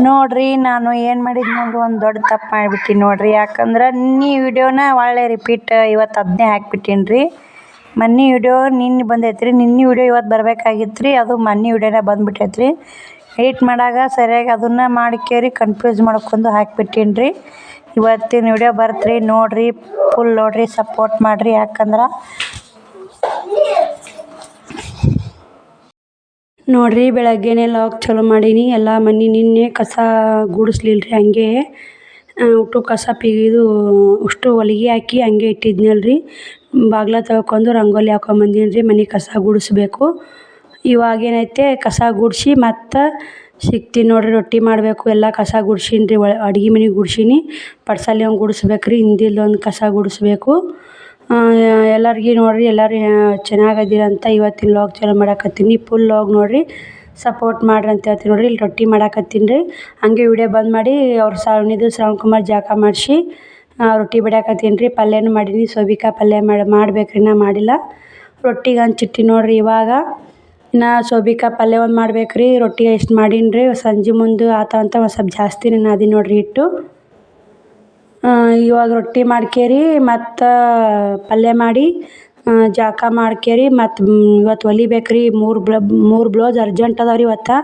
ನೋಡ್ರಿ ನಾನು ಏನು ಮಾಡಿದ್ನಿ ಅಂದ್ರೆ ಒಂದು ದೊಡ್ಡ ತಪ್ಪು ಮಾಡಿಬಿಟ್ಟಿನಿ ನೋಡ್ರಿ. ಯಾಕಂದ್ರೆ ನಿನ್ನೆ ವಿಡಿಯೋನ ಒಳ್ಳೆ ರಿಪೀಟ್ ಇವತ್ತು ಅದನ್ನೇ ಹಾಕ್ಬಿಟ್ಟೀನಿ ರೀ. ಮೊನ್ನೆ ವಿಡಿಯೋ ನಿನ್ನೆ ಬಂದೈತೆ ರೀ, ನಿನ್ನೆ ವಿಡಿಯೋ ಇವತ್ತು ಬರ್ಬೇಕಾಗಿತ್ತು ರೀ, ಅದು ಮೊನ್ನೆ ವಿಡಿಯೋನೇ ಬಂದುಬಿಟ್ಟೈತೆ ರೀ. ಎಡಿಟ್ ಮಾಡಾಗ ಸರಿಯಾಗಿ ಅದನ್ನು ಮಾಡ್ಕೇರಿ ಕನ್ಫ್ಯೂಸ್ ಮಾಡ್ಕೊಂಡು ಹಾಕ್ಬಿಟ್ಟೀನಿ ರೀ. ಇವತ್ತಿನ ವಿಡಿಯೋ ಬರ್ತ್ರಿ, ನೋಡ್ರಿ, ಫುಲ್ ನೋಡ್ರಿ, ಸಪೋರ್ಟ್ ಮಾಡಿರಿ. ಯಾಕಂದ್ರೆ ನೋಡ್ರಿ ಬೆಳಗ್ಗೆನೇ ಲಾಗ್ ಚಲೋ ಮಾಡೀನಿ. ಎಲ್ಲ ಮನೆ ನಿನ್ನೆ ಕಸ ಗುಡಿಸ್ಲಿಲ್ಲ ರೀ, ಹಂಗೆ ಉಟ್ಟು ಕಸ ಇದು ಅಷ್ಟು ಹೊಲಿಗೆ ಹಾಕಿ ಹಂಗೆ ಇಟ್ಟಿದ್ನಲ್ರಿ. ಬಾಗ್ಲ ತೊಳ್ಕೊಂಡು ರಂಗೋಲಿ ಹಾಕೊಂಬಂದೀನಿ ರೀ. ಮನೆ ಕಸ ಗುಡಿಸ್ಬೇಕು. ಇವಾಗ ಏನೈತೆ ಕಸ ಗುಡಿಸಿ ಮತ್ತು ಸಿಗ್ತೀನಿ ನೋಡ್ರಿ. ರೊಟ್ಟಿ ಮಾಡಬೇಕು. ಎಲ್ಲ ಕಸ ಗುಡ್ಸೀನಿ ರೀ, ಅಡ್ಗೆ ಮನೆ ಗುಡ್ಸೀನಿ. ಪಡ್ಸಾಲಿ ಒಂದು ಗುಡಿಸ್ಬೇಕು ರೀ, ಹಿಂದಿಲ್ದೊಂದು ಕಸ ಗುಡಿಸ್ಬೇಕು. ಎಲ್ಲರಿಗೆ ನೋಡ್ರಿ, ಎಲ್ಲರೂ ಚೆನ್ನಾಗದಿರಂತ ಇವತ್ತಿನ ಲಾಗ್ ಚಾಲೂ ಮಾಡಾಕತ್ತೀನಿ. ಫುಲ್ ಲಾಗ್ ನೋಡ್ರಿ, ಸಪೋರ್ಟ್ ಮಾಡ್ರಿ ಅಂತ ಹೇಳ್ತೀನಿ. ನೋಡ್ರಿ ಇಲ್ಲಿ ರೊಟ್ಟಿ ಮಾಡಾಕತ್ತೀನಿ ರೀ. ಹಂಗೆ ವಿಡಿಯೋ ಬಂದ್ ಮಾಡಿ ಅವ್ರ ಶ್ರವಣ್ ಕುಮಾರ್ ಜಾಕ ಮಾಡಿಸಿ ರೊಟ್ಟಿ ಬಡಿಯಾಕತ್ತೀನಿ ರೀ. ಪಲ್ಯನೂ ಮಾಡೀನಿ, ಸೋಬಿಕಾಯಿ ಪಲ್ಯ ಮಾಡ್ಬೇಕ್ರಿ, ನಾ ಮಾಡಿಲ್ಲ. ರೊಟ್ಟಿಗೆ ಹಂಚಿಟ್ಟಿ ನೋಡ್ರಿ. ಇವಾಗ ಇನ್ನು ಸೋಬಿಕಾಯಿ ಪಲ್ಯ ಒಂದು ಮಾಡ್ಬೇಕು ರೀ. ರೊಟ್ಟಿ ಎಷ್ಟು ಮಾಡೀನಿ ರೀ, ಸಂಜೆ ಮುಂದೆ ಆತ ಅಂತ ಒಂದು ಸ್ವಲ್ಪ ಜಾಸ್ತಿನೇ ನಾದಿ ನೋಡ್ರಿ ಹಿಟ್ಟು. ಇವಾಗ ರೊಟ್ಟಿ ಮಾಡ್ಕೇರಿ ಮತ್ತು ಪಲ್ಯ ಮಾಡಿ ಜಾಕ ಮಾಡ್ಕೇರಿ ಮತ್ತು ಇವತ್ತು ಹೊಲಿಬೇಕು ರೀ. ಮೂರು ಬ್ಲೌಸ್ ಅರ್ಜೆಂಟ್ ಅದಾವ ರೀ. ಇವತ್ತು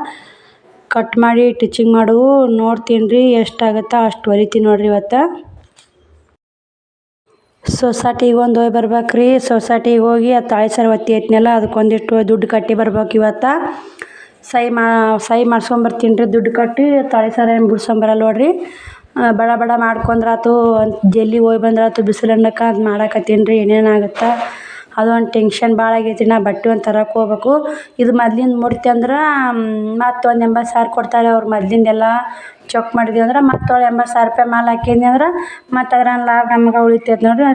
ಕಟ್ ಮಾಡಿ ಟಿಚಿಂಗ್ ಮಾಡುವು ನೋಡ್ತೀನಿ ರೀ, ಎಷ್ಟಾಗುತ್ತಾ ಅಷ್ಟು ಹೊಲಿತೀನಿ ನೋಡ್ರಿ. ಇವತ್ತು ಸೊಸೈಟಿಗೆ ಒಂದು ಹೋಗಿ ಬರ್ಬೇಕು ರೀ. ಸೊಸೈಟಿಗೆ ಹೋಗಿ ಅದು ತಾಳಿ ಸರ ಒತ್ತಿ ಐತ್ನಲ್ಲ, ಅದಕ್ಕೊಂದಿಷ್ಟು ದುಡ್ಡು ಕಟ್ಟಿ ಬರ್ಬೇಕು. ಇವತ್ತು ಸಹಿ ಮಾಡ್ಸ್ಕೊಂಬರ್ತೀನಿ ರೀ. ದುಡ್ಡು ಕಟ್ಟಿ ತಾಳಿ ಸರ ಏನು ಬಿಡ್ಸ್ಕೊಂಬರಲ್ಲ ನೋಡ್ರಿ. ಬಡ ಬಡ ಮಾಡ್ಕೊಂಡ್ರಾತು, ಜಲ್ದಿ ಹೋಗಿ ಬಂದ್ರಾತು, ಬಿಸಿಲು ಅನ್ನಕ್ಕೆ ಅದು ಮಾಡಾಕತ್ತೀನಿ ರೀ. ಏನೇನಾಗುತ್ತೆ ಅದೊಂದು ಟೆನ್ಷನ್ ಭಾಳ ಆಗೈತಿ. ನಾ ಬಟ್ಟೆ ಒಂದು ತರಕ್ಕೆ ಹೋಗ್ಬೇಕು. ಇದು ಮೊದ್ಲಿಂದ ಮೂರ್ತಿ ಅಂದ್ರೆ ಮತ್ತು ಒಂದು 80,000 ಕೊಡ್ತಾರೆ ಅವ್ರು. ಮೊದ್ಲಿಂದೆಲ್ಲ ಚೆಕ್ ಮಾಡಿದ್ವಿ ಅಂದ್ರೆ ಮತ್ತು ಅವ್ರು 80,000 ರೂಪಾಯಿ ಮಾಲ್ ಹಾಕಿದ್ನಿ ಅಂದ್ರೆ ಮತ್ತು ಅದ್ರಾಗ ಲಾಭ ನಮ್ಗೆ ಉಳಿತೈತೆ ನೋಡ್ರಿ.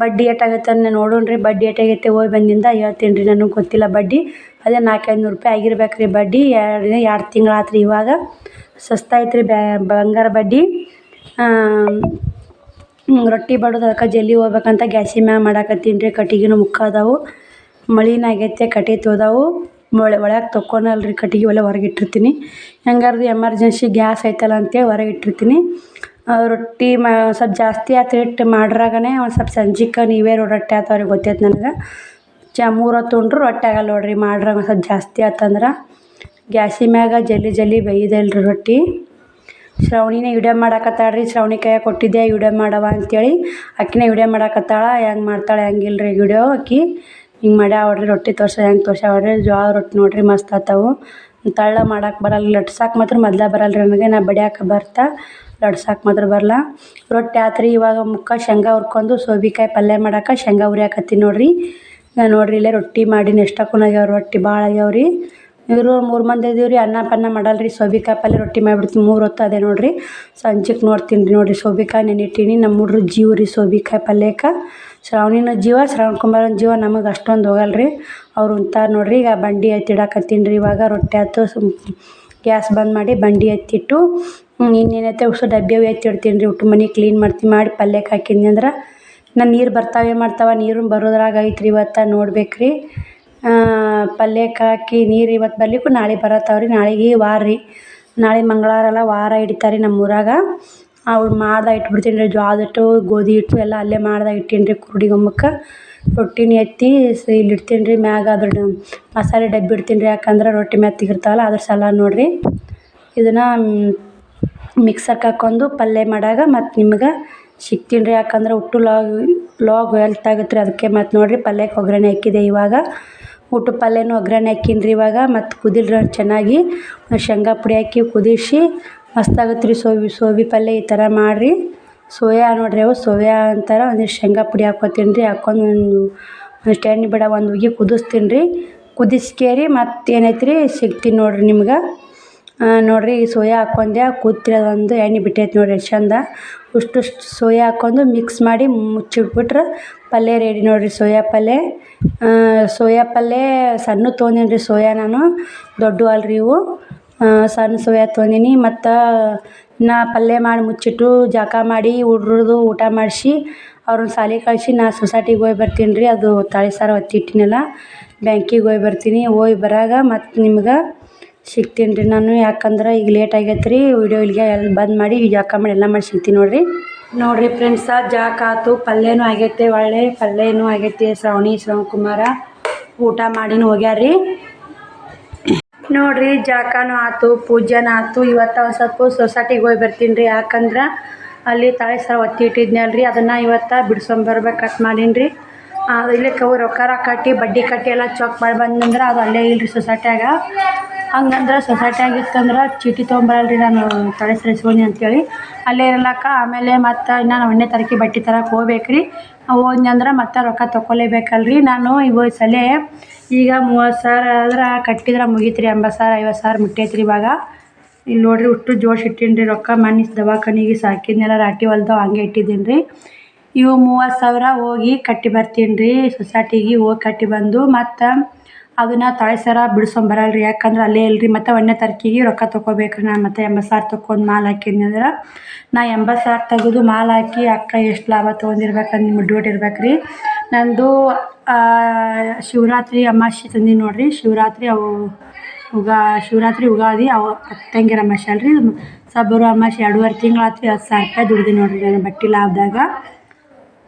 ಬಡ್ಡಿ ಏಟಾಗೈತೆ ನೋಡೋಣ ರೀ. ಬಡ್ಡಿ ಏಟಾಗೈತೆ ಹೋಗಿ ಬಂದಿಂದ ಹೇಳ್ತೀನಿ ರೀ. ನನಗೆ ಗೊತ್ತಿಲ್ಲ ಬಡ್ಡಿ. ಅದೇ 400-500 ರೂಪಾಯಿ ಆಗಿರ್ಬೇಕು ರೀ ಬಡ್ಡಿ. 2 ತಿಂಗಳು ಆತ್ರಿ. ಇವಾಗ ಸಸ್ತಾಯ್ತು ರೀ ಬಂಗಾರ ಬಡ್ಡಿ. ರೊಟ್ಟಿ ಬಡೋದು ಅದಕ್ಕೆ ಜಲ್ದಿ ಹೋಗ್ಬೇಕಂತ ಗ್ಯಾಸಿನ ಮ್ಯಾಗ ಮಾಡಾಕತ್ತೀನಿ ರೀ. ಕಟ್ಟಿಗೆನೂ ಮುಕ್ಕ ಅದಾವು, ಮಳಿನ ಆಗೈತೆ, ಕಟ್ಗೆ ತೊದಾವು. ಒಳಗೆ ತೊಕ್ಕೊನಲ್ರಿ, ಕಟ್ಟಿಗೆ ಒಲೆ ಹೊರಗೆ ಇಟ್ಟಿರ್ತೀನಿ. ಹೆಂಗಾರು ಎಮರ್ಜೆನ್ಸಿ ಗ್ಯಾಸ್ ಐತಲ್ಲ ಅಂತೇಳಿ ಹೊರಗೆ ಇಟ್ಟಿರ್ತೀನಿ. ರೊಟ್ಟಿ ಸ್ವಲ್ಪ ಜಾಸ್ತಿ ಆತು ಹಿಟ್ಟು ಮಾಡ್ರಾಗನೇ ಒಂದು ಸ್ವಲ್ಪ ಸಂಜಿಕೆ ನೀವೇ ರೊಟ್ಟಿ ಆತಾವ್ರಿ. ಗೊತ್ತೈತೆ ನನಗೆ. 3 ಹೊತ್ತು ಉಂಡ್ರು ರೊಟ್ಟಿ ಆಗಲ್ಲ ನೋಡ್ರಿ. ಮಾಡ್ರಾಗ ಒಂದು ಸ್ವಲ್ಪ ಜಾಸ್ತಿ ಆತಂದ್ರೆ ಗ್ಯಾಸಿನ ಮ್ಯಾಗ ಜಲ್ದಿ ಬೇಯ್ದಲ್ರಿ ರೊಟ್ಟಿ. ಶ್ರವಣಿನೇ ವಿಡಿಯೋ ಮಾಡಾಕತ್ತಾಳ್ರಿ. ಶ್ರವಣಿ ಕೈಯಾಗ ಕೊಟ್ಟಿದ್ದೆ ವಿಡಿಯೋ ಮಾಡವ ಅಂತೇಳಿ. ಆಕಿನೇ ವಿಡಿಯೋ ಮಾಡಾಕತ್ತಾಳ. ಹೆಂಗೆ ಮಾಡ್ತಾಳೆ ಹೆಂಗಿಲ್ಲ ರೀ ವಿಡಿಯೋ. ಆಕಿ ಹಿಂಗೆ ಮಾಡ್ಯಾವ ನೋಡ್ರಿ ರೊಟ್ಟಿ. ಹೆಂಗೆ ತೋರ್ಸ್ಯಾವ ನೋಡ್ರಿ. ಜೋಳ ರೊಟ್ಟಿ ನೋಡ್ರಿ, ಮಸ್ತ್ ಆತಾವು. ತಳ್ಳ ಮಾಡಕ್ಕೆ ಬರಲ್ಲ, ಲಟ್ಸಕ್ಕೆ ಮಾತ್ರ ಮೊದಲೇ ಬರಲ್ಲ ರೀ ನನಗೆ. ನಾ ಬಡಿಯಾಕೆ ಬರ್ತಾ, ಲಟ್ಸಕ್ಕೆ ಮಾತ್ರ ಬರಲ್ಲ. ರೊಟ್ಟಿ ಆತ್ರಿ. ಇವಾಗ ಮುಕ್ಕ ಶೇಂಗಾ ಹುರ್ಕೊಂಡು ಸೋಬಿಕಾಯಿ ಪಲ್ಯ ಮಾಡಕ್ಕೆ ಶೇಂಗಾ ಹುರಿಯಾಕತ್ತೀನಿ ನೋಡ್ರಿ. ನೋಡ್ರಿ ಇಲ್ಲೇ ರೊಟ್ಟಿ ಮಾಡೀನಿ. ಎಷ್ಟಕ್ಕೂ ಆಗ್ಯಾವ ರೊಟ್ಟಿ, ಭಾಳ ಆಗ್ಯಾವ್ರಿ. ಇವರು 3 ಮಂದಿ ಇದೀವಿ ರೀ. ಅನ್ನ ಪನ್ನ ಮಾಡಲ್ಲ ರೀ. ಸೋಬಿಕಾಯಿ ಪಲ್ಯ ರೊಟ್ಟಿ ಮಾಡಿಬಿಡ್ತೀನಿ 3 ಹೊತ್ತು. ಅದೇ ನೋಡ್ರಿ ಸಂಜೆಗೆ ನೋಡ್ತೀನಿ ರೀ. ನೋಡಿರಿ ಸೋಬಿಕಾಯಿ ನೆನಿಟ್ಟೀನಿ. ನಮ್ಮ ಹುಡ್ರು ಜೀವ ರೀ ಸೋಬಿಕಾಯಿ ಪಲ್ಯಕ್ಕೆ. ಶ್ರಾವಣಿನ ಜೀವ, ಶ್ರವಣ್ ಕುಮಾರನ ಜೀವ. ನಮಗೆ ಅಷ್ಟೊಂದು ಹೋಗಲ್ಲ ರೀ. ಅವ್ರು ಉಣ್ತಾರೆ ನೋಡ್ರಿ. ಈಗ ಬಂಡಿ ಎತ್ತಿಡಾಕತ್ತೀನಿ ರೀ. ಇವಾಗ ರೊಟ್ಟಿ ಆಯ್ತು, ಗ್ಯಾಸ್ ಬಂದ್ ಮಾಡಿ ಬಂಡಿ ಎತ್ತಿಟ್ಟು ಇನ್ನೇನೈತೆ ಉಸು ಡಬ್ಬಿ ಎತ್ತಿಡ್ತೀನಿ ರೀ. ಉಟ್ಟು ಮನೆ ಕ್ಲೀನ್ ಮಾಡಿ ಪಲ್ಯಕ್ಕೆ ಹಾಕಿದ್ನಿ ಅಂದ್ರೆ ನಾನು ನೀರು ಬರ್ತಾವೆ ನೀರು ಬರೋದ್ರಾಗ ಐತ್ರಿ. ಇವತ್ತು ನೋಡ್ಬೇಕು ರೀ. ಪಲ್ಯಕ್ಕೆ ಹಾಕಿ ನೀರು ಇವತ್ತು ಬರ್ಲಿಕ್ಕೂ ನಾಳೆ ಬರತ್ತಾವ್ರಿ. ನಾಳೆಗೆ ವಾರ ರೀ. ನಾಳೆ ಮಂಗಳವಾರ ಅಲ್ಲ, ವಾರ ಹಿಡಿತಾರೆ ನಮ್ಮ ಊರಾಗ. ಅವ್ರು ಮಾಡ್ದಾಗ ಇಟ್ಬಿಡ್ತೀನಿ ರೀ. ಜೋಳದ ಹಿಟ್ಟು, ಗೋಧಿ ಹಿಟ್ಟು ಎಲ್ಲ ಅಲ್ಲೇ ಮಾಡ್ದಾಗ ಇಟ್ಟೀನಿ ರೀ. ಕುರುಡಿ ಗಮ್ಮಕ್ಕೆ ರೊಟ್ಟಿನ ಎತ್ತಿ ಇಲ್ಲಿ ಇಡ್ತೀನಿ ರೀ. ಮ್ಯಾಗ ಅದ್ರ ಮಸಾಲೆ ಡಬ್ಬಿ ಇಡ್ತೀನಿ ರೀ. ಯಾಕಂದ್ರೆ ರೊಟ್ಟಿ ಮೆತ್ತಗಿರ್ತಾವಲ್ಲ ಅದ್ರ ಸಲ ನೋಡ್ರಿ. ಇದನ್ನು ಮಿಕ್ಸರ್ಗೆ ಹಾಕ್ಕೊಂಡು ಪಲ್ಯ ಮಾಡಾಗ ಮತ್ತು ನಿಮ್ಗೆ ಸಿಗ್ತೀನಿ ರೀ. ಯಾಕಂದ್ರೆ ಒಟ್ಟು ಲಾಗ್ ಹೆಲ್ತ್ ಆಗುತ್ತೆ ರೀ. ಅದಕ್ಕೆ ಮತ್ತು ನೋಡಿರಿ ಪಲ್ಯಕ್ಕೆ ಒಗ್ಗರಣೆ ಹಾಕಿದೆ. ಇವಾಗ ಊಟ ಪಲ್ಯನೂ ಒಗ್ಗರಣೆ ಹಾಕೀನಿ ರೀ. ಇವಾಗ ಮತ್ತು ಕುದಿಲ್ರಿ ಚೆನ್ನಾಗಿ. ಶೇಂಗಾ ಪುಡಿ ಹಾಕಿ ಕುದಿಸಿ ಮಸ್ತಾಗುತ್ತೆ ರೀ. ಸೋಬಿ ಪಲ್ಯ ಈ ಥರ ಮಾಡಿರಿ. ಸೋಯಾ ನೋಡ್ರಿ, ಅವು ಸೋಯಾ ಅಂತಾರೆ. ಒಂದಿಷ್ಟು ಶೇಂಗಾ ಪುಡಿ ಹಾಕ್ಕೊತೀನಿ ರೀ. ಹಾಕ್ಕೊಂಡು ಒಂದಿಷ್ಟು ಎಣ್ಣೆ ಬಿಡ ಒಂದು ಉಗಿ ಕುದಿಸ್ತೀನಿ ರೀ. ಕುದಿಸ್ಕೇರಿ ಮತ್ತು ಏನೈತೆ ರೀ ಸಿಗ್ತೀನಿ ನೋಡಿರಿ ನಿಮ್ಗೆ. ನೋಡಿರಿ ಸೋಯಾ ಹಾಕ್ಕೊಂಡೆ, ಕೂತಿರೋದೊಂದು ಎಣ್ಣೆ ಬಿಟ್ಟೈತೆ ನೋಡಿರಿ ಎಷ್ಟು ಚಂದ. ಅಷ್ಟು ಸೋಯಾ ಹಾಕ್ಕೊಂಡು ಮಿಕ್ಸ್ ಮಾಡಿ ಮುಚ್ಚಿಟ್ಬಿಟ್ರೆ ಪಲ್ಯ ರೆಡಿ ನೋಡಿರಿ. ಸೋಯಾ ಪಲ್ಯ ಸಣ್ಣ ತೊಗೊಂಡೀನಿ ರೀ. ಸೋಯಾ ನಾನು ದೊಡ್ಡ ಅಲ್ರಿ ಇವು. ಸಣ್ಣ ಸೋಯಾ ತೊಗೊಂಡೀನಿ. ಮತ್ತು ನಾ ಪಲ್ಯ ಮಾಡಿ ಮುಚ್ಚಿಟ್ಟು ಜಾಕ ಮಾಡಿ ಹುಡ್ರದು ಊಟ ಮಾಡಿಸಿ ಅವ್ರನ್ನ ಶಾಲೆಗೆ ಕಳಿಸಿ ನಾ ಸೊಸೈಟಿಗೆ ಹೋಗಿ ಬರ್ತೀನಿ ರೀ. ಅದು ತಾಳಿ ಸಾರು ಒತ್ತಿ ಇಟ್ಟಿನಲ್ಲ, ಬ್ಯಾಂಕಿಗೆ ಹೋಗಿ ಬರ್ತೀನಿ. ಹೋಗಿ ಬರಾಗ ಮತ್ತು ನಿಮ್ಗೆ ಸಿಗ್ತೀನಿ ರೀ ನಾನು. ಯಾಕಂದ್ರೆ ಈಗ ಲೇಟ್ ಆಗೈತೆ ರೀ. ವಿಡಿಯೋ ಇಲ್ಲಿಗೆ ಬಂದ್ ಮಾಡಿ ಈಗ ಜಾಕ ಮಾಡಿ ಎಲ್ಲ ಮಾಡಿ ಸಿಗ್ತೀನಿ ನೋಡಿರಿ ಫ್ರೆಂಡ್ಸ. ಜಾಕ ಆತು, ಪಲ್ಯನೂ ಆಗೈತೆ, ಒಳ್ಳೆ ಪಲ್ಯನೂ ಆಗೈತೆ. ಶ್ರವಣಕುಮಾರ ಊಟ ಮಾಡಿನೂ ಹೋಗ್ಯಾರ್ರಿ ನೋಡಿರಿ. ಜಾಕನೂ ಆತು, ಪೂಜೆನೂ ಆತು. ಇವತ್ತು ಒಂದು ಸ್ವಲ್ಪ ಸೊಸೈಟಿಗೆ ಹೋಗಿ ಬರ್ತೀನಿ ರೀ. ಯಾಕಂದ್ರೆ ಅಲ್ಲಿ ತಾಳಿ ಸರ ಒತ್ತಿ ಇಟ್ಟಿದ್ನಲ್ರಿ, ಅದನ್ನು ಇವತ್ತು ಬಿಡ್ಸೊಂಬರ್ಬೇಕು ಕಟ್ ಮಾಡೀನಿ ರೀ. ಇಲ್ಲೇ ರೊಕ್ಕ ಕಟ್ಟಿ ಬಡ್ಡಿ ಕಟ್ಟಿ ಎಲ್ಲ ಚೊಕ್ ಮಾಡಿ ಬಂದಂದ್ರೆ ಅದು ಅಲ್ಲೇ ಇಲ್ರಿ ಸೊಸೈಟ್ಯಾಗ. ಹಂಗಂದ್ರೆ ಸೊಸೈಟ್ಯಾಗ ಇತ್ತಂದ್ರೆ ಚೀಟಿ ತೊಗೊಂಬರಲ್ರಿ ನಾನು ತಾಳಿ ಸರ ಇಸ್ಕೊಂಡಿ ಅಂತೇಳಿ ಅಲ್ಲೇ ಇರ್ಲಕ್ಕ. ಆಮೇಲೆ ಮತ್ತು ಇನ್ನು 1ನೇ ತಾರೀಕಿಗೆ ಬಟ್ಟೆ ತರಕ್ಕೆ ಹೋಗ್ಬೇಕು ರೀ. ಹೋದ್ನಿ ಅಂದ್ರೆ ಮತ್ತೆ ರೊಕ್ಕ ತೊಗೊಲೇಬೇಕಲ್ರಿ. ನಾನು ಇವಾಗ ಸಲ ಈಗ 30,000 ಆದ್ರೆ ಕಟ್ಟಿದ್ರೆ ಮುಗೀತು ರೀ. 80,000 50,000 ಮುಟ್ಟೈತೆ ರೀ ಇವಾಗ. ಇಲ್ಲಿ ನೋಡಿರಿ ಅಷ್ಟು ಜೋಡಿಸಿಟ್ಟೀನಿ ರೀ ರೊಕ್ಕ. ಮನೆ ದವಾಖಾನಿಗೆ ಸಾಕಿದ್ನೆಲ್ಲ ರಾಟಿ ಹೊಲ್ದವು ಹಂಗೆ ಇಟ್ಟಿದ್ದೀನಿ ರೀ. ಇವು 30,000 ಹೋಗಿ ಕಟ್ಟಿ ಬರ್ತೀನಿ ರೀ. ಸೊಸೈಟಿಗೆ ಹೋಗಿ ಕಟ್ಟಿ ಬಂದು ಮತ್ತು ಅದನ್ನು ತಾಳಿ ಸರ ಬಿಡ್ಸೊಂಬರಲ್ರಿ. ಯಾಕಂದ್ರೆ ಅಲ್ಲೇ ಇಲ್ರಿ. ಮತ್ತು 1ನೇ ತಾರೀಕಿಗೆ ರೊಕ್ಕ ತೊಗೋಬೇಕ್ರಿ. ನಾನು ಮತ್ತೆ 80,000 ತೊಗೊಂಡು ಮಾಲು ಹಾಕಿದ್ನಂದ್ರೆ ನಾ 80,000 ತೆಗೆದು ಮಾಲು ಹಾಕಿ ಅಕ್ಕ ಎಷ್ಟು ಲಾಭ ತೊಗೊಂಡಿರ್ಬೇಕಂದು ನಿಮ್ಮ ಡೌಟ್ ಇರ್ಬೇಕು ರೀ. ನಂದು ಶಿವರಾತ್ರಿ ಅಮಾವಾಸ್ಯೆ ತಂದೀನಿ ನೋಡಿರಿ. ಶಿವರಾತ್ರಿ ಉಗಾದಿ ಅವು ತಂಗಿರ ಅಮಾವಾಸ್ಯೆ ಅಲ್ರಿ. ಸಬ್ಬರು ಅಮಾವಾಸ್ಯೆ 2.5 ತಿಂಗಳಾತ್ರಿ. 10,000 ರೂಪಾಯಿ ದುಡ್ದಿನಿ ನೋಡಿರಿ ನಾನು ಬಟ್ಟೆ ಲಾಭದಾಗ.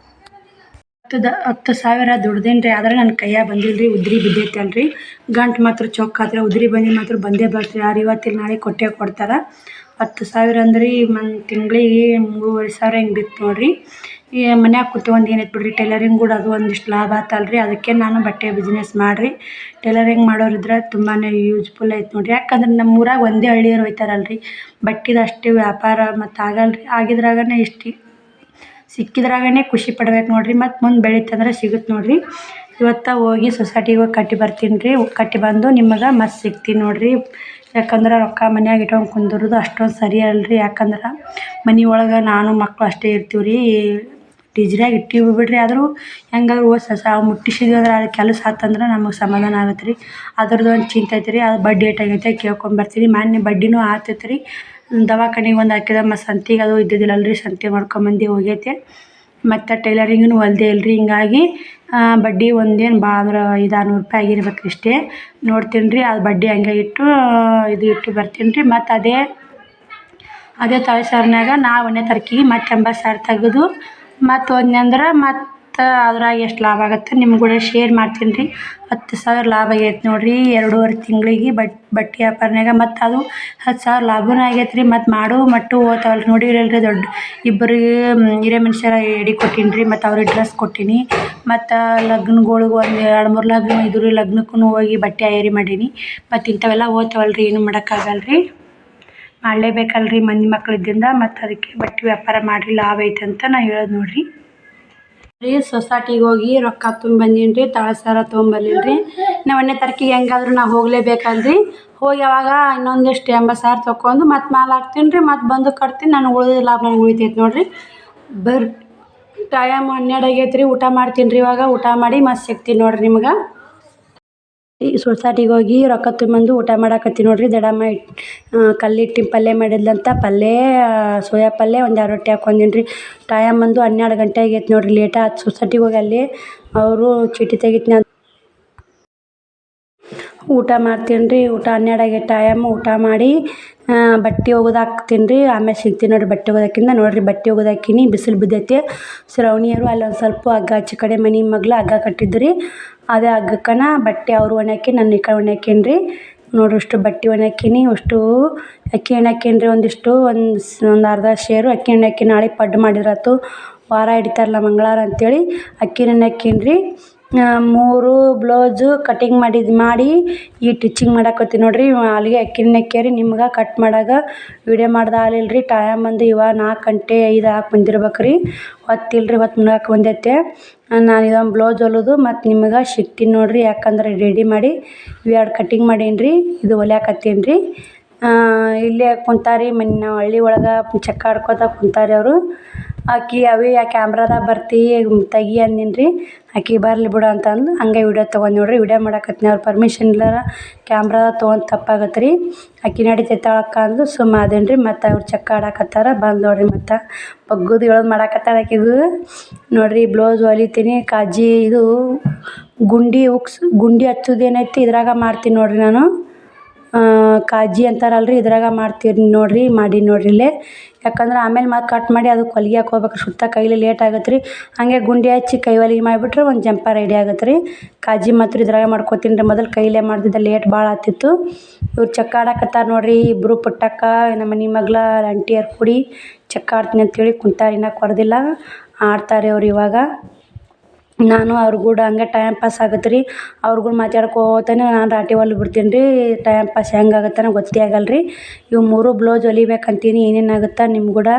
10,000 ದುಡ್ದೇನಿ ರೀ. ಆದರೆ ನನ್ನ ಕೈಯಾಗ ಬಂದಿಲ್ಲ ರೀ. ಉದ್ರಿ ಬಿದ್ದೈತೆ ಅಲ್ರಿ. ಗಂಟು ಮಾತ್ರ ಚೊಕ್ಕಾದ್ರೆ ಉದ್ರಿ ಬಂದು ಮಾತ್ರ ಬಂದೇ ಬರ್ತೀರಿ. ಯಾರು ಇವತ್ತಿಲ್ಲ ನಾಳೆ ಕೊಟ್ಟೇ ಕೊಡ್ತಾರೆ. 10,000 ಅಂದ್ರೆ ಒಂದು ತಿಂಗಳಿಗೆ 3,500 ಹಿಂಗೆ ಬಿತ್ತು ನೋಡಿರಿ. ಈ ಮನ್ಯಾಗ ಕೂತ್ಕೊಂಡು ಏನೈತೆ ಬಿಡ್ರಿ. ಟೈಲರಿಂಗ್ ಕೂಡ ಅದು ಒಂದಿಷ್ಟು ಲಾಭ ಆತಲ್ರಿ. ಅದಕ್ಕೆ ನಾನು ಬಟ್ಟೆ ಬಿಸ್ನೆಸ್ ಮಾಡಿರಿ. ಟೈಲರಿಂಗ್ ಮಾಡೋರಿದ್ರೆ ತುಂಬಾ ಯೂಸ್ಫುಲ್ ಐತೆ ನೋಡಿರಿ. ಯಾಕಂದ್ರೆ ನಮ್ಮ ಊರಾಗ ಒಂದೇ ಹಳ್ಳಿಯರು ಹೋಯ್ತಾರಲ್ರಿ. ಬಟ್ಟೆದು ಅಷ್ಟು ವ್ಯಾಪಾರ ಮತ್ತು ಆಗಲ್ರಿ. ಆಗಿದ್ರಾಗನೇ ಇಷ್ಟು ಸಿಕ್ಕಿದ್ರಾಗನೇ ಖುಷಿ ಪಡ್ಬೇಕು ನೋಡಿರಿ. ಮತ್ತು ಮುಂದೆ ಬೆಳೀತಂದ್ರೆ ಸಿಗುತ್ತೆ ನೋಡಿರಿ. ಇವತ್ತು ಹೋಗಿ ಸೊಸೈಟಿಗೆ ಹೋಗಿ ಕಟ್ಟಿ ಬರ್ತೀನಿ ರೀ. ಕಟ್ಟಿ ಬಂದು ನಿಮಗೆ ಮತ್ತೆ ಸಿಗ್ತೀನಿ ನೋಡಿರಿ. ಯಾಕಂದ್ರೆ ರೊಕ್ಕ ಮನ್ಯಾಗ ಇಟ್ಕೊಂಡು ಕುಂದಿರೋದು ಅಷ್ಟೊಂದು ಸರಿ ಅಲ್ರಿ. ಯಾಕಂದ್ರೆ ಮನೆ ಒಳಗೆ ನಾನು ಮಕ್ಕಳು ಅಷ್ಟೇ ಇರ್ತೀವಿ ರೀ. ಟಿಜ್ರ್ಯಾಗ ಇಟ್ಟೀವಿ ಬಿಡ್ರಿ. ಆದರೂ ಹೆಂಗಾದ್ರು ಮುಟ್ಟಿಸಿದ್ವಿ ಅಂದ್ರೆ ಅದು ಕೆಲಸ ಆತಂದ್ರೆ ನಮಗೆ ಸಮಾಧಾನ ಆಗುತ್ತೆ ರೀ. ಅದ್ರದ್ದು ಒಂದು ಚಿಂತೆ ಐತೆ ರೀ. ಅದು ಬಡ್ಡಿ ಏಟಾಗೈತೆ ಕೇಳ್ಕೊಂಬರ್ತೀನಿ. ಮೊನ್ನೆ ಬಡ್ಡಿನೂ ಆತೈತೆ ರೀ. ದವಾಖಾನಿಗೆ ಒಂದು ಹಾಕಿದ ಮತ್ತು ಸಂತಿಗೆ ಅದು ಇದ್ದಿದ್ದಿಲ್ಲಲ್ರಿ. ಸಂತೆ ಮಾಡ್ಕೊಂಬಂದು ಹೋಗೈತೆ. ಮತ್ತು ಟೈಲರಿಂಗೂ ಹೊಲ್ದೇ ಇಲ್ರಿ. ಹಿಂಗಾಗಿ ಬಡ್ಡಿ ಒಂದೇನು ಭಾಳ ಅಂದ್ರೆ 500-600 ರೂಪಾಯಿ ಆಗಿರ್ಬೇಕು ಇಷ್ಟೇ. ನೋಡ್ತೀನಿ ರೀ. ಅದು ಬಡ್ಡಿ ಹಂಗೆ ಇಟ್ಟು ಬರ್ತೀನಿ ರೀ. ಮತ್ತು ಅದೇ ತಾಳಿ ಸರನ್ಯಾಗ ನಾ 1ನೇ ತಾರೀಕಿಗೆ ಮತ್ತೆ 80,000 ತೆಗೆದು ಮತ್ತು ಹೋದ್ನಿ ಅಂದ್ರೆ ಮತ್ತು ಅದ್ರಾಗ ಎಷ್ಟು ಲಾಭ ಆಗುತ್ತೆ ನಿಮ್ಗೆ ಕೂಡ ಶೇರ್ ಮಾಡ್ತೀನಿ ರೀ. 10,000 ಲಾಭ ಆಗೈತೆ ನೋಡಿರಿ 2.5 ತಿಂಗಳಿಗೆ ಬಟ್ಟೆ ವ್ಯಾಪಾರನಾಗ. ಮತ್ತು ಅದು 10,000 ಲಾಭನೂ ಆಗೈತೆ ರೀ. ಮತ್ತು ಮಟ್ಟು ಹೋಗ್ತಾವಲ್ರಿ. ನೋಡಿರಲ್ರಿ ದೊಡ್ಡ ಇಬ್ಬರಿಗೆ ಹಿರೇ ಮನುಷ್ಯರ ಎಡೆ ಕೊಟ್ಟೀನಿ ರೀ. ಮತ್ತು ಅವ್ರಿಗೆ ಡ್ರೆಸ್ ಕೊಟ್ಟೀನಿ. ಮತ್ತು ಲಗ್ನಗಳಿಗೆ ಒಂದು 2-3 ಲಗ್ನ ಇದ್ರು. ಲಗ್ನಕ್ಕೂ ಹೋಗಿ ಬಟ್ಟೆ ಅಯ್ಯರಿ ಮಾಡೀನಿ. ಮತ್ತು ಇಂಥವೆಲ್ಲ ಹೋಗ್ತಾವಲ್ರಿ. ಏನು ಮಾಡೋಕ್ಕಾಗಲ್ರಿ. ಮಾಡಲೇಬೇಕಲ್ರಿ ಮಂದಿ ಮಕ್ಳಿದ್ದಿಂದ. ಮತ್ತು ಅದಕ್ಕೆ ಬಟ್ಟೆ ವ್ಯಾಪಾರ ಮಾಡಿರಿ ಲಾಭ ಐತೆ ಅಂತ ನಾ ಹೇಳೋದು ನೋಡಿರಿ. ಸೊಸೈಟಿಗೆ ಹೋಗಿ ರೊಕ್ಕ ಬಂದೀನಿ ರೀ. ತಾಳಿ ಸರ ತೊಗೊಂಬರ್ಲಿಲ್ಲ ರೀ. ನಾ 1ನೇ ತಾರೀಕಿಗೆ ಹೆಂಗಾದ್ರೂ ನಾ ಹೋಗಲೇಬೇಕಲ್ರಿ. ಹೋಗಿ ಅವಾಗ ಇನ್ನೊಂದಿಷ್ಟು 80,000 ತೊಗೊಂಡು ಮತ್ತು ಮಾಲು ಹಾಕ್ತೀನಿ ರೀ. ಮತ್ತು ಬಂದು ಕಟ್ತೀನಿ. ನನಗೆ ಉಳಿದ ಲಾಭ ನನಗೆ ಉಳಿತೈತೆ ನೋಡಿರಿ. ಟೈಮ್ 12 ಆಗೈತೆ ರೀ. ಊಟ ಮಾಡ್ತೀನಿ ರೀ. ಇವಾಗ ಊಟ ಮಾಡಿ ಮತ್ತು ಸಿಗ್ತೀನಿ ನೋಡಿರಿ ನಿಮ್ಗೆ. ಈ ಸೊಸೈಟಿಗೆ ಹೋಗಿ ರೊಕ್ಕ ತೊಗೊಂಬಂದು ಊಟ ಮಾಡಾಕತ್ತೀನಿ ನೋಡಿರಿ. ದಡಮ್ಮ ಕಲ್ಲಿಟ್ಟಿನ ಪಲ್ಯ ಮಾಡಿದ್ಲಂತ. ಪಲ್ಯ ಸೋಯಾ ಪಲ್ಯ ಒಂದು 2 ರೊಟ್ಟಿ ಹಾಕ್ಕೊಂಡೀನಿ ರೀ. ಟೈಮ್ ಬಂದು 12 ಗಂಟೆ ಆಗೈತೆ ನೋಡಿರಿ. ಲೇಟ್ ಆಯ್ತು. ಸೊಸೈಟಿಗೆ ಹೋಗಿ ಅಲ್ಲಿ ಅವರು ಚೀಟಿ ತೆಗಿತೀನಿ ಊಟ ಮಾಡ್ತೀನಿ ರೀ. ಊಟ 12 ಆಗೈತೆ ಟೈಮ್. ಊಟ ಮಾಡಿ ಬಟ್ಟೆ ಒಗೆದು ಹಾಕ್ತೀನಿ ರೀ. ಆಮೇಲೆ ಸಿಗ್ತೀನಿ ನೋಡಿರಿ. ಬಟ್ಟೆ ಒಗೆದಾಕಿಂದ ನೋಡಿರಿ. ಬಟ್ಟೆ ಒಗೆದು ಹಾಕೀನಿ. ಬಿಸಿಲು ಬಿದ್ದೈತಿ. ಶ್ರವಣಿಯರು ಅಲ್ಲೊಂದು ಸ್ವಲ್ಪ ಹಗ್ಗ ಆಚೆ ಕಡೆ ಮನೆ ಮಗ್ಳು ಹಗ್ಗ ಕಟ್ಟಿದ್ದು ರೀ. ಅದೇ ಹಗ್ಗಕ್ಕನ ಬಟ್ಟೆ ಅವರು ಒಣಾಕಿ ನನ್ನ ಈ ಕಡೆ ಒಣಾಕೀನಿ ರೀ. ನೋಡಿರಿ ಅಷ್ಟು ಬಟ್ಟೆ ಒಣಾಕೀನಿ. ಅಷ್ಟು ಅಕ್ಕಿ ಎಣ್ಣೆ ಹಾಕೀನಿ ರೀ. ಒಂದು ಅರ್ಧ ಸೇರು ಅಕ್ಕಿ ಎಣ್ಣೆ ಹಾಕಿ. ನಾಳೆ ಪಡ್ಡು ಮಾಡಿದ್ರಾತು. ವಾರ ಹಿಡಿತಾರಲ್ಲ ಮಂಗಳವಾರ ಅಂತೇಳಿ ಅಕ್ಕಿ ಎಣ್ಣೆ ಹಾಕೀನಿ ರೀ. 3 ಬ್ಲೌಸು ಕಟಿಂಗ್ ಮಾಡಿ ಈ ಟಿಚಿಂಗ್ ಮಾಡಾಕತ್ತೀನಿ ನೋಡಿರಿ. ಅಲ್ಲಿಗೆ ಅಕ್ಕಿ ಎಣ್ಣೆ ಹಾಕ್ಯಾರಿ. ನಿಮ್ಗೆ ಕಟ್ ಮಾಡಾಗ ವೀಡಿಯೋ ಮಾಡ್ದೆ ಆಗಲಿಲ್ಲ ರೀ. ಟೈಮ್ ಬಂದು ಇವಾಗ 4 ಗಂಟೆ 5 ಆಗಿ ಬಂದಿರ್ಬೇಕು ರೀ. ಹೊತ್ತಿಲ್ಲ ರೀ. ಮುನ್ನೋಕೆ ಬಂದೈತೆ. ನಾನು ಇದೊಂದು ಬ್ಲೌಸ್ ಹೊಲಿದು ಮತ್ತು ನಿಮ್ಗೆ ಸಿಗ್ತೀನಿ ನೋಡಿರಿ. ಯಾಕಂದ್ರೆ ರೆಡಿ ಮಾಡಿ 2 ಕಟಿಂಗ್ ಮಾಡೀನಿ ರೀ. ಇದು ಹೊಲಿಯಾಕತ್ತೀನಿ ರೀ. ಇಲ್ಲೇ ಕುಂತಾರಿ ನಾವು ಹಳ್ಳಿ ಒಳಗೆ ಚಕ್ಕ ಆಡ್ಕೊತ ಕುಂತಾರಿ ಅವರು. ಆಕಿ ಕ್ಯಾಮ್ರಾದಾಗ ಬರ್ತಿ ತೆಗಿ ಅಂದೀನಿ ರೀ. ಆಕಿ ಬರಲಿ ಬಿಡು ಅಂತಂದು ಹಂಗೆ ವೀಡಿಯೋ ತೊಗೊಂಡು ನೋಡಿರಿ. ವೀಡಿಯೋ ಮಾಡಾಕತ್ತೀನಿ. ಅವ್ರ ಪರ್ಮಿಷನ್ ಇಲ್ಲಾರ ಕ್ಯಾಮ್ರಾದಾಗ ತೊಗೊಂಡು ತಪ್ಪಾಗತ್ತೆ ರೀ. ಆಕಿ ನಡಿತೈತಾಳಕ್ಕ ಅಂದು ಸುಮ್ಮ ಅದೇನು ರೀ. ಮತ್ತು ಅವ್ರು ಚಕ್ಕ ಆಡಾಕತ್ತಾರ ಬಂದು ನೋಡಿರಿ. ಮತ್ತು ಬಗ್ಗುದು ಹೇಳೋದು ಮಾಡಾಕತ್ತಾರ ಆಕಿಗೂ ನೋಡಿರಿ. ಬ್ಲೌಸ್ ಹೊಲಿತೀನಿ. ಇದು ಗುಂಡಿ ಹಚ್ಚೋದು ಏನೈತಿ ಇದ್ರಾಗ ಮಾಡ್ತೀನಿ ನೋಡಿರಿ ನಾನು. ಕಾಜಿ ಅಂತಾರಲ್ರಿ ಇದ್ರಾಗ ಮಾಡ್ತೀರಿ ನೋಡಿರಿ ಮಾಡಿ ನೋಡಿರಿ ಇಲ್ಲೇ. ಯಾಕಂದ್ರೆ ಆಮೇಲೆ ಮತ್ತೆ ಕಟ್ ಮಾಡಿ ಅದಕ್ಕೆ ಹೊಲಿಗೆ ಹಾಕ್ಕೋಬೇಕು ಸುತ್ತ ಕೈಲಿ ಲೇಟ್ ಆಗತ್ತೆ ರೀ. ಹಾಗೆ ಗುಂಡಿ ಹಚ್ಚಿ ಕೈ ಹೊಲಿಗೆ ಮಾಡಿಬಿಟ್ರೆ ಒಂದು ಜಂಪರ್ ರೆಡಿ ಆಗತ್ತೆ ರೀ. ಕಾಜಿ ಮಾತ್ರ ಇದ್ರಾಗ ಮಾಡ್ಕೊತೀನಿ ರೀ. ಮೊದಲು ಕೈಲೇ ಮಾಡ್ತಿದ್ದೆ ಲೇಟ್ ಭಾಳ ಆಗ್ತಿತ್ತು. ಇವ್ರು ಚಕ್ಕ ಆಡಕತ್ತಾರ ನೋಡಿರಿ ಇಬ್ಬರು ಪುಟ್ಟಕ್ಕ ನಮ್ಮ ಮನೆ ಮಗ್ಳ ಆಂಟಿಯರು ಕೂಡಿ ಚಕ್ಕ ಆಡ್ತೀನಿ ಅಂತೇಳಿ ಕುಂತಾರೆ. ಇನ್ನೂ ಕೊಡ್ದಿಲ್ಲ ಆಡ್ತಾರೆ ಅವ್ರು ಇವಾಗ. ನಾನು ಅವ್ರ ಕೂಡ ಹಂಗೆ ಟೈಮ್ ಪಾಸ್ ಆಗತ್ತೆ ರೀ. ಅವ್ರ ಕೂಡ ಮಾತಾಡ್ಕೋತಾನೆ ನಾನು ರಾಟಿ ಹೊಲ್ದು ಬಿಡ್ತೀನಿ ರೀ. ಟೈಮ್ ಪಾಸ್ ಹೆಂಗಾಗತ್ತೆ ಗೊತ್ತೇ ಆಗಲ್ಲ ರೀ. ಇವು 3 ಬ್ಲೌಸ್ ಹೊಲಿಬೇಕಂತೀನಿ. ಏನೇನಾಗುತ್ತೆ ನಿಮ್ಮ ಕೂಡ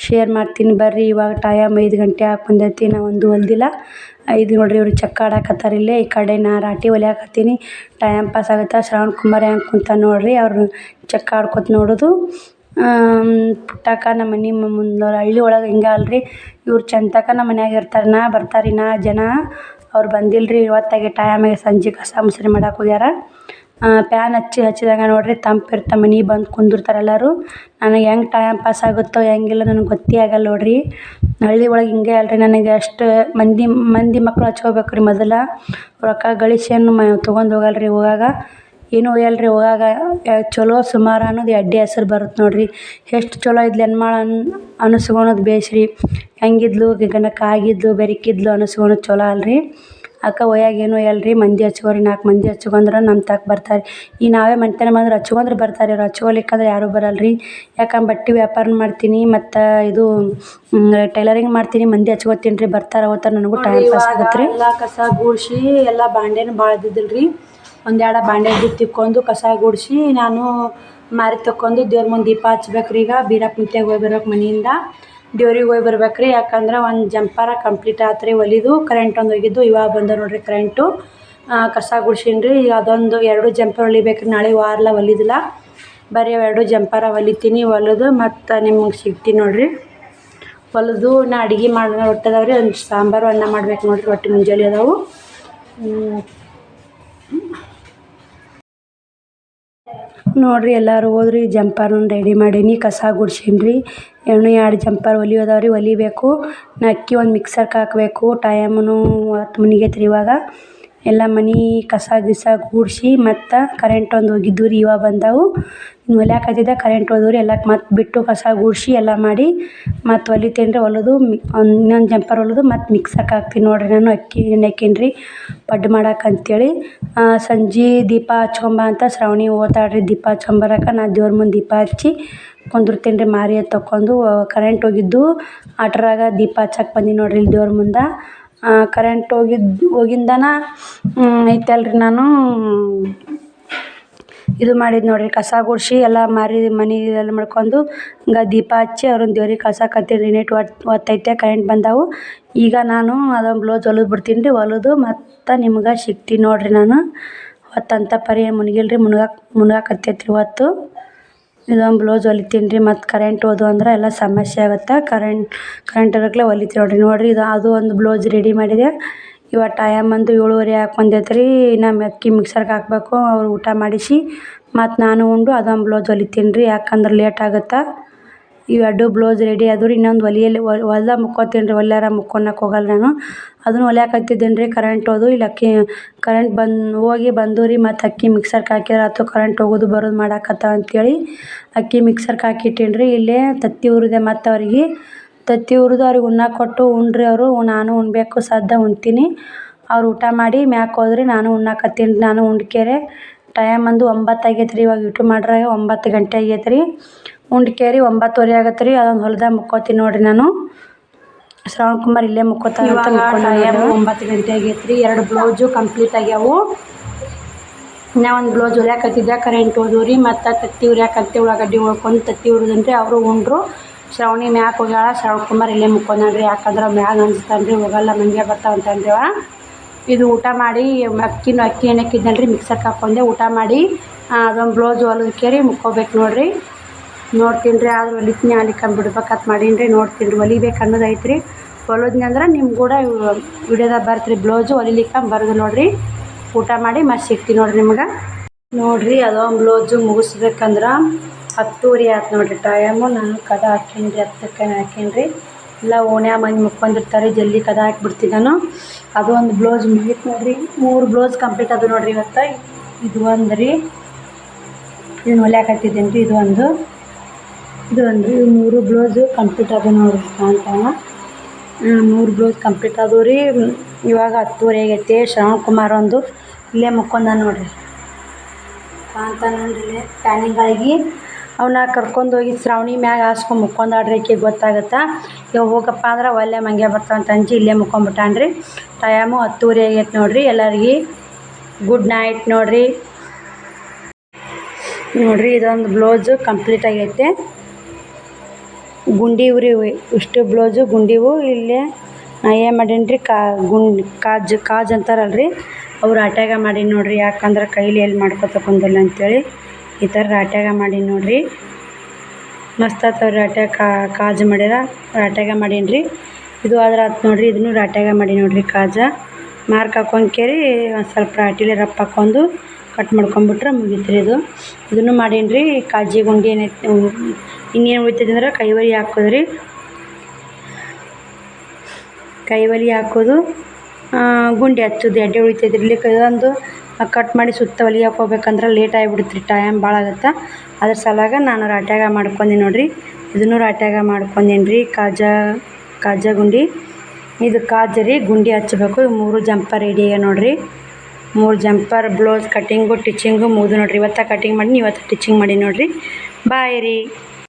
ಶೇರ್ ಮಾಡ್ತೀನಿ ಬರ್ರಿ. ಇವಾಗ ಟೈಮ್ 5 ಗಂಟೆ ಆಗಿ ಬಂದೈತಿ. ನಾ ಒಂದು ಹೊಲ್ದಿಲ್ಲ. 5 ನೋಡಿರಿ ಇವ್ರು ಚಕ್ಕ ಆಡಕತ್ತಾರೆ ಇಲ್ಲೇ. ಈ ಕಡೆ ನಾ ರಾಟಿ ಹೊಲಿಯಾಕತ್ತೀನಿ. ಟೈಮ್ ಪಾಸ್ ಆಗುತ್ತೆ. ಶ್ರವಣ್ ಕುಮಾರ್ ಹೆಂಗೆ ಕುಂತ ನೋಡಿರಿ ಅವ್ರು ಚಕ್ಕ ಆಡ್ಕೊತ ನೋಡೋದು. ಪುಟ್ಟಕ್ಕ ನಮ್ಮ ಮನೆ ಮುಂದೆ ಹಳ್ಳಿ ಒಳಗೆ ಹಿಂಗೆ ಅಲ್ರಿ. ಇವ್ರು ಚಂತಕ ನಮ್ಮ ಮನ್ಯಾಗ ಇರ್ತಾರೆ. ಬರ್ತಾರೆ ಜನ. ಅವ್ರು ಬಂದಿಲ್ಲ ರೀ ಇವತ್ತಾಗೆ ಟೈಮಿಗೆ ಸಂಜೆ ಕಸ ಮುಸ್ರೆ ಮಾಡಕ್ಕೆ ಹೋಗ್ಯಾರ. ಪ್ಯಾನ್ ಹಚ್ಚಿದಾಗ ನೋಡಿರಿ ತಂಪಿರ್ತ ಮನೆ ಬಂದು ಕುಂದಿರ್ತಾರೆ ಎಲ್ಲರೂ. ನನಗೆ ಹೆಂಗೆ ಟೈಮ್ ಪಾಸ್ ಆಗುತ್ತೋ ಹೆಂಗಿಲ್ಲ ನನಗೆ ಗೊತ್ತೇ ಆಗಲ್ಲ ನೋಡಿರಿ. ಹಳ್ಳಿ ಒಳಗೆ ಹಿಂಗೆ ಅಲ್ರಿ. ನನಗೆ ಅಷ್ಟು ಮಂದಿ ಮಕ್ಕಳು ಹಚ್ಕೋಬೇಕು ರೀ. ಮೊದಲು ರೊಕ್ಕ ಗಳಿಸೇನು ತೊಗೊಂಡು ಹೋಗಲ್ಲ ರೀ. ಹೋಗಾಗ ಏನೂ ಒಯ್ಯಲ್ಲ ರೀ. ಹೋಗಾಗ ಚಲೋ ಸುಮಾರು ಅನ್ನೋದು ಎಡ್ಡೆ ಹೆಸ್ರು ಬರುತ್ತೆ ನೋಡಿರಿ. ಎಷ್ಟು ಚಲೋ ಇದ್ಲು ಹೆಣ್ಮಾಳ ಅನಿಸ್ಕೊಳೋದು ಬೇಸ್ರಿ. ಹೆಂಗಿದ್ಲು ಆಗಿದ್ಲು ಬೆರಕಿದ್ಲು ಅನಿಸ್ಕೊಳೋದು ಚಲೋ ಅಲ್ರಿ. ಅಕ್ಕ ಒಯ್ಯಾಗ ಏನೂ ಒಯ್ಯಲ್ಲ ರೀ. ಮಂದಿ ಹಚ್ಕೋರಿ 4 ಮಂದಿ ಹಚ್ಕೊಂಡ್ರೆ ನಮ್ಮ ತಕ್ಕ ಬರ್ತಾರೆ. ಈ ನಾವೇ ಮನೆತನ ಬಂದ್ರೆ ಹಚ್ಕೊಂಡ್ರೆ ಬರ್ತಾರೆ. ಅವ್ರು ಹಚ್ಕೊಲಿಕ್ಕಂದ್ರೆ ಯಾರೂ ಬರಲ್ಲ ರೀ. ಯಾಕಂದ್ರೆ ಬಟ್ಟೆ ವ್ಯಾಪಾರ ಮಾಡ್ತೀನಿ ಮತ್ತು ಇದು ಟೈಲರಿಂಗ್ ಮಾಡ್ತೀನಿ. ಮಂದಿ ಹಚ್ಕೋತೀನಿ ರೀ. ಬರ್ತಾರೆ ಹೋಗ್ತಾರೆ ನನಗೂ ಟೈಮ್ ಪಾಸ್ ಆಗತ್ತೆ ರೀ. ಎಲ್ಲ ಕಸ ಗೂಡಿಸಿ ಎಲ್ಲ ಬಾಂಡೆನೂ ಭಾಳ ಇದ್ದಿದ್ದಿಲ್ಲ ರೀ. 1-2 ಬಾಂಡೆ ತಿಕ್ಕೊಂಡು ಕಸ ಗುಡಿಸಿ ನಾನು ಮಾರಿ ತಕ್ಕೊಂಡು ದೇವ್ರ ಮುಂದೆ ದೀಪ ಹಚ್ಬೇಕು ರೀ. ಈಗ ಬೀರಪ್ಪನಿತ್ಯಾಗ ಹೋಗಿ ಬರ್ಬೇಕು ಮನೆಯಿಂದ. ದೇವ್ರಿಗೆ ಹೋಗಿ ಬರ್ಬೇಕು ರೀ. ಯಾಕಂದ್ರೆ ಒಂದು ಜಂಪರ ಕಂಪ್ಲೀಟ್ ಆಯ್ತು ರೀ ಹೊಲಿದು. ಕರೆಂಟ್ ಒಂದು ಹೋಗಿದ್ದು ಇವಾಗ ಬಂದ ನೋಡಿರಿ ಕರೆಂಟು. ಕಸ ಗುಡ್ಸೀನಿ ರೀ. ಅದೊಂದು 2 ಜಂಪರ್ ಹೊಲಿಬೇಕು ರೀ. ನಾಳೆ ವಾರಲ್ಲ ಹೊಲಿದಿಲ್ಲ. ಬರೀ 2 ಜಂಪರ ಹೊಲಿತೀನಿ. ಹೊಲಿದು ಮತ್ತು ನಿಮ್ಗೆ ಸಿಗ್ತೀನಿ ನೋಡಿರಿ. ಹೊಲಿದು ನಾ ಅಡುಗೆ ಮಾಡಿ ರೊಟ್ಟಿ ಅದಾವೆ ರೀ. ಒಂದು ಸಾಂಬಾರು ಅನ್ನ ಮಾಡ್ಬೇಕು ನೋಡಿರಿ. ರೊಟ್ಟಿ ಮುಂಜಾನೆ ಅದಾವು. ನೋಡಿರಿ ಎಲ್ಲರೂ ಹೋದ್ರಿ. ಜಂಪರ್ನ ರೆಡಿ ಮಾಡೀನಿ. ಕಸ ಗುಡ್ಸೀನಿ ರೀ. ಇನ್ನೂ 2 ಜಂಪರ್ ಹೊಲಿಯೋದವ ರೀ. ಹೊಲಿಬೇಕು. ನಾ ಅಕ್ಕಿ ಒಂದು ಮಿಕ್ಸರ್ಗೆ ಹಾಕಬೇಕು. ಟೈಮೂ 10 ಮುಗಿಯೈತೆ ರೀ ಇವಾಗ. ಎಲ್ಲ ಮನೆ ಕಸ ಗಿಸ ಗುಡಿಸಿ ಮತ್ತು ಕರೆಂಟ್ ಒಂದು ಹೋಗಿದ್ದು ರೀ. ಇವಾಗ ಬಂದವು. ಹೊಲಿಯಾಕತ್ತಿದ್ದೆ ಕರೆಂಟ್ ಹೋದವು ರೀ. ಎಲ್ಲ ಮತ್ತು ಬಿಟ್ಟು ಕಸ ಗುಡಿಸಿ ಎಲ್ಲ ಮಾಡಿ ಮತ್ತು ಹೊಲಿತೀನಿ ರೀ. ಹೊಲಿದು ಇನ್ನೊಂದು ಜಂಪರ್ ಹೊಲಿದು ಮತ್ತು ಮಿಕ್ಸರ್ಗೆ ಹಾಕ್ತೀನಿ ನೋಡಿರಿ. ನಾನು ಅಕ್ಕಿ ಎಣ್ಣೆ ಹಾಕೀನಿ ರೀ ಪಡ್ಡು ಮಾಡಕ್ಕೆ ಅಂತೇಳಿ. ಸಂಜೆ ದೀಪ ಹಚ್ಕೊಂಬ ಅಂತ ಶ್ರಾವಣಿ ಹೋಗ್ತಾಳೆ ರೀ ದೀಪ ಹಚ್ಕೊಂಬರಕ್ಕೆ. ನಾನು ದೇವ್ರ ಮುಂದೆ ದೀಪ ಹಚ್ಚಿ ಕುಂದಿರ್ತೀನಿ ರೀ. ಮಾರಿ ತಕ್ಕೊಂಡು ಕರೆಂಟ್ ಹೋಗಿದ್ದು ಅಟ್ರಾಗ ದೀಪ ಹಚ್ಚಕ್ಕೆ ಬಂದೀನಿ ನೋಡಿರಿ ಇಲ್ಲಿ ದೇವ್ರ ಮುಂದೆ. ಕರೆಂಟ್ ಹೋಗಿಂದನ ಐತಲ್ರಿ ನಾನು ಇದು ಮಾಡಿದ್ದು ನೋಡಿರಿ. ಕಸ ಗುಡಿಸಿ ಎಲ್ಲ ಮಾರಿ ಮನೆ ಎಲ್ಲ ಮಾಡ್ಕೊಂಡು ಹಂಗೆ ದೀಪ ಹಚ್ಚಿ ಅವ್ರನ್ನ ದೇವ್ರಿಗೆ ಕಳ್ಸಕತ್ತೀನಿ ರೀ. ನೆಟ್ ಹೊತ್ತೈತೆ ಕರೆಂಟ್ ಬಂದವು. ಈಗ ನಾನು ಅದೊಂದು ಬ್ಲೌಸ್ ಹೊಲಿದು ಬಿಡ್ತೀನಿ ರೀ. ಹೊಲಿದು ಮತ್ತು ನಿಮ್ಗೆ ಸಿಗ್ತೀನಿ ನೋಡಿರಿ. ನಾನು ಹೊತ್ತಂತ ಪರಿ ಮುನ್ಗಿಲ್ಲ ರೀ. ಮುನ್ಗಾಕತ್ತೈತೆ ರೀ ಹೊತ್ತು. ಇದೊಂದು ಬ್ಲೌಸ್ ಹೊಲಿತೀನಿ ರೀ. ಮತ್ತು ಕರೆಂಟ್ ಹೋದು ಅಂದ್ರೆ ಎಲ್ಲ ಸಮಸ್ಯೆ ಆಗುತ್ತೆ. ಕರೆಂಟ್ ಇರೋಕ್ಲೆ ಹೊಲಿತೀನಿ ನೋಡಿರಿ. ಅದು ಒಂದು ಬ್ಲೌಸ್ ರೆಡಿ ಮಾಡಿದೆ. ಇವಾಗ ಟೈಮ್ ಒಂದು 7:30 ಆಗಿ ಬಂದೈತೆ ರೀ. ನಮ್ಮ ಅಕ್ಕಿ ಮಿಕ್ಸರ್ಗೆ ಹಾಕಬೇಕು. ಅವ್ರು ಊಟ ಮಾಡಿಸಿ ಮತ್ತು ನಾನು ಉಂಡು ಅದೊಂದು ಬ್ಲೌಸ್ ಹೊಲಿತೀನಿ ರೀ. ಯಾಕಂದ್ರೆ ಲೇಟ್ ಆಗುತ್ತೆ. ಇವು 2 ಬ್ಲೌಸ್ ರೆಡಿ ಆದವು ರೀ. ಇನ್ನೊಂದು ಹೊಲ್ದಾಗ ಮುಕ್ಕೋತೀನಿ ರೀ. ಹೊಲ್ಯಾರ ಮುಕ್ಕೊಳಕ್ಕೆ ಹೋಗಲ್ಲ ನಾನು. ಅದನ್ನು ಹೊಲಿಯಾಕತ್ತಿದ್ದೀನಿ ರೀ. ಕರೆಂಟ್ ಹೋದು ಇಲ್ಲಿ ಅಕ್ಕಿ ಕರೆಂಟ್ ಹೋಗಿ ಬಂದು ರೀ. ಮತ್ತು ಅಕ್ಕಿ ಮಿಕ್ಸರ್ಗೆ ಹಾಕಿದ್ರೆ ಆಯ್ತು. ಕರೆಂಟ್ ಹೋಗೋದು ಬರೋದು ಮಾಡಾಕತ್ತಾವ ಅಂತೇಳಿ ಅಕ್ಕಿ ಮಿಕ್ಸರ್ಗೆ ಹಾಕಿಟ್ಟೀನಿ ರೀ. ಇಲ್ಲೇ ತತ್ತಿ ಹುರಿದೆ ಮತ್ತು ಅವ್ರಿಗೆ ತತ್ತಿ ಹುರಿದು ಅವ್ರಿಗೆ ಉಣ್ಣಾಕೆ ಕೊಟ್ಟು ಉಂಡ್ರಿ ಅವರು. ನಾನು ಉಣ್ಣಬೇಕು ಉಣ್ತೀನಿ. ಅವ್ರು ಊಟ ಮಾಡಿ ಮ್ಯಾಕೆ ಹೋದ್ರಿ. ನಾನು ಉಣ್ಣಾಕತ್ತೀನಿ. ನಾನು ಉಂಡ್ಕೇರೆ ಟೈಮ್ ಒಂದು 9 ಆಗೈತೆ ರೀ. ಇವಾಗ ಊಟ ಮಾಡ್ರೆ 9 ಗಂಟೆ ಆಗೈತೆ ರೀ. ಉಂಡ್ಕೇರಿ 9:30 ಆಗತ್ತೆ ರೀ. ಅದೊಂದು ಹೊಲ್ದಾಗ ಮುಕ್ಕೋತೀನಿ ನೋಡಿರಿ ನಾನು. ಶ್ರವಣ್ ಕುಮಾರ್ ಇಲ್ಲೇ ಮುಕ್ಕೋತಾನೆ ಅಂತ ಮುಕ್ಕೊಂಡು 9 ಗಂಟೆ ಆಗೈತೆ ರೀ. 2 ಬ್ಲೌಸು ಕಂಪ್ಲೀಟ್ ಆಗ್ಯಾವು. ನಾ ಒಂದು ಬ್ಲೌಸ್ ಹೊಲಿಯಾಕತ್ತಿದ್ದೆ ಕರೆಂಟ್ ಹೋದವು ರೀ. ಮತ್ತು ತತ್ತಿ ಹುರಿಯಾಕತ್ತಿ ಉಳ್ಳಾಗಡ್ಡಿ ಉಳ್ಕೊಂಡು ತತ್ತಿ ಹುರಿದೀನಿ ರೀ. ಅವರು ಉಂಡ್ರು. ಶ್ರಾವಣಿ ಮ್ಯಾಕೆ ಹೋಗ್ಯಾಳ. ಶ್ರವಣ್ ಕುಮಾರ್ ಇಲ್ಲೇ ಮುಕ್ಕೊಂಡಾನ ರೀ. ಯಾಕಂದ್ರೆ ಮ್ಯಾಗ ಅನ್ಸ್ತಾನೆ ರೀ. ಹೋಗಲ್ಲ ಮಂಗೆ ಬರ್ತಾವ ಅಂತಂದ್ರಿ ಅವ. ಇದು ಊಟ ಮಾಡಿ ಅಕ್ಕಿ ಎಣ್ಣೆ ಹಾಕಿದ್ನಲ್ಲ ರೀ. ಮಿಕ್ಸರ್ಗೆ ಹಾಕ್ಕೊಂಡೆ ಊಟ ಮಾಡಿ ಅದೊಂದು ಬ್ಲೌಸ್ ಹೊಲಿದ್ಕೇರಿ ಮುಕ್ಕೋಬೇಕು ನೋಡಿರಿ. ನೋಡ್ತೀನಿ ರೀ. ಆದ್ರೆ ಹೊಲಿತೀನಿ ಅಲ್ಲಿಕಂದು ಬಿಡ್ಬೇಕಂತ ಮಾಡೀನಿ ರೀ. ನೋಡ್ತೀನಿ ರೀ. ಹೊಲಿಬೇಕು ಅನ್ನೋದು ಐತೆ ರೀ. ಹೊಲಿದ್ನಂದ್ರೆ ನಿಮ್ಮ ಕೂಡ ವಿಡಿಯೋದಾಗ ಬರ್ತೀರಿ. ಬ್ಲೌಸು ಹೊಲಿಲಿಕ್ಕೆ ಬರೋದು ನೋಡಿರಿ. ಊಟ ಮಾಡಿ ಮತ್ತೆ ಸಿಗ್ತೀನಿ ನೋಡಿರಿ ನಿಮ್ಗೆ. ನೋಡಿರಿ ಅದೊಂದು ಬ್ಲೌಸು ಮುಗಿಸ್ಬೇಕಂದ್ರೆ 10:30 ಆಯ್ತು ನೋಡಿರಿ ಟೈಮು. ನಾನು ಕದ ಹಾಕೀನಿ ರೀ. 10ಕ್ಕೆ ಹಾಕೀನಿ ರೀ. ಎಲ್ಲ ಓಣ್ಯಾಗ ಮಂದಿ ಮುಕ್ಕೊಂಡಿರ್ತಾರೆ. ಜಲ್ದಿ ಕದ ಹಾಕಿಬಿಡ್ತೀನಿ ನಾನು. ಅದು ಒಂದು ಬ್ಲೌಸ್ ಮುಗೀತು ನೋಡಿರಿ. 3 ಬ್ಲೌಸ್ ಕಂಪ್ಲೀಟ್ ಅದು ನೋಡಿರಿ ಇವತ್ತು. ಇದು ಒಂದು ರೀ. ಇದನ್ನು ಹೊಲಿಯಾಕತ್ತಿದ್ದೀನಿ ರೀ. ಇದು ಒಂದು ಇವು 3 ಬ್ಲೌಸು ಕಂಪ್ಲೀಟ್ ಆದವು ನೋಡಿರಿ. ಕಾಣ್ತಾವ 3 ಬ್ಲೌಸ್ ಕಂಪ್ಲೀಟ್ ಆದವು ರೀ. ಇವಾಗ 10:30 ಆಗೈತಿ. ಶ್ರವಣ್ ಕುಮಾರ್ ಒಂದು ಇಲ್ಲೇ ಮುಕ್ಕೊಂಡ ನೋಡಿರಿ. ಕಾಣ್ತಾನಲ್ರಿ ಇಲ್ಲೇ ಪ್ಯಾನಿಂಗಾಗಿ. ಅವನ್ನ ಕರ್ಕೊಂಡೋಗಿ ಶ್ರಾವಣಿ ಮ್ಯಾಗ ಹಾಸ್ಕೊಂಡು ಮುಕ್ಕೊಂಡಾಡ್ರಿ. ಆಕೆಗೆ ಗೊತ್ತಾಗತ್ತಾ ಇವಾಗ ಹೋಗಪ್ಪ ಅಂದ್ರೆ ಒಲ್ಲೆ ಮಂಗೆ ಬರ್ತಾವಂತ ಅಂಜಿ ಇಲ್ಲೇ ಮುಕ್ಕೊಂಬಿಟ್ಟಾನ್ರಿ. ಟೈಮು 10:30 ಆಗೈತೆ ನೋಡಿರಿ. ಎಲ್ಲರಿಗೆ ಗುಡ್ ನೈಟ್ ನೋಡಿರಿ. ಇದೊಂದು ಬ್ಲೌಸು ಕಂಪ್ಲೀಟ್ ಆಗೈತೆ. ಗುಂಡಿವು ರೀ ಇಷ್ಟು ಬ್ಲೌಸು ಗುಂಡಿವು. ಇಲ್ಲೇ ನಾ ಏನು ಮಾಡೀನಿ ರೀ ಕಾಜ್ ಅಂತಾರಲ್ರಿ ಅವ್ರು ರಾಟ್ಯಾಗ ಮಾಡೀನಿ ನೋಡಿರಿ. ಯಾಕಂದ್ರೆ ಕೈಲಿ ಎಲ್ಲಿ ಮಾಡ್ಕೊತ ಕುಂದಿಲ್ಲ ಅಂಥೇಳಿ ಈ ಥರ ರಾಟ್ಯಾಗ ಮಾಡೀನಿ ನೋಡಿರಿ. ಮಸ್ತ್ ಆತವ್ರಿ ರಾಟ್ಯಾಗ ಕಾಜ್ ಮಾಡ್ಯಾರ. ರಾಟ್ಯಾಗ ಮಾಡೀನಿ ರೀ. ಇದು ಆದ್ರೆ ಆತು ನೋಡಿರಿ. ಇದನ್ನು ರಾಟ್ಯಾಗ ಮಾಡಿ ನೋಡಿರಿ. ಕಾಜ ಮಾರ್ಕ್ ಹಾಕ್ಕೊಂಕೇರಿ ಒಂದು ಸ್ವಲ್ಪ ರಾಟಿಲಿ ರಪ್ಪ ಹಾಕ್ಕೊಂಡು ಕಟ್ ಮಾಡ್ಕೊಂಬಿಟ್ರೆ ಮುಗೀತು ರೀ. ಇದನ್ನು ಮಾಡೀನಿ ರೀ. ಕಾಜಿ ಗುಂಡಿ ಏನೈತಿ ಇನ್ನೇನು ಉಳಿತೈತೆ ಅಂದ್ರೆ ಕೈವಲಿ ಹಾಕೋದು ರೀ. ಕೈವಲಿ ಹಾಕೋದು ಗುಂಡಿ ಹಚ್ಚೋದು ಎಡ್ಡೆ ಉಳಿತೈತೆ ರೀ. ಇದೊಂದು ಕಟ್ ಮಾಡಿ ಸುತ್ತ ಹೊಲಿಗೆ ಹಾಕೋಬೇಕಂದ್ರೆ ಲೇಟ್ ಆಗಿಬಿಡುತ್ತೆ ರೀ. ಟೈಮ್ ಭಾಳ ಆಗುತ್ತೆ. ಅದ್ರ ಸಲಾಗ ನಾನು ರಾಟ್ಯಾಗ ಮಾಡ್ಕೊಂಡಿ ನೋಡಿರಿ. ಇದನ್ನು ರಾಟ್ಯಾಗ ಮಾಡ್ಕೊಂಡೀನಿ ರೀ. ಕಾಜ ಗುಂಡಿ ಇದು ಕಾಜ ರೀ. ಗುಂಡಿ ಹಚ್ಚಬೇಕು. 3 ಜಂಪರ್ ರೆಡಿ ಆಗ್ಯಾವ ನೋಡಿರಿ. 3 ಜಂಪರ್ ಬ್ಲೌಸ್ ಕಟ್ಟಿಂಗು ಟಿಚಿಂಗು ಮುಗಿದು ನೋಡಿರಿ. ಇವತ್ತು ಕಟಿಂಗ್ ಮಾಡೀನಿ, ಇವತ್ತು ಟಿಚಿಂಗ್ ಮಾಡಿ ನೋಡಿರಿ. ಬಾಯ್ ರೀ.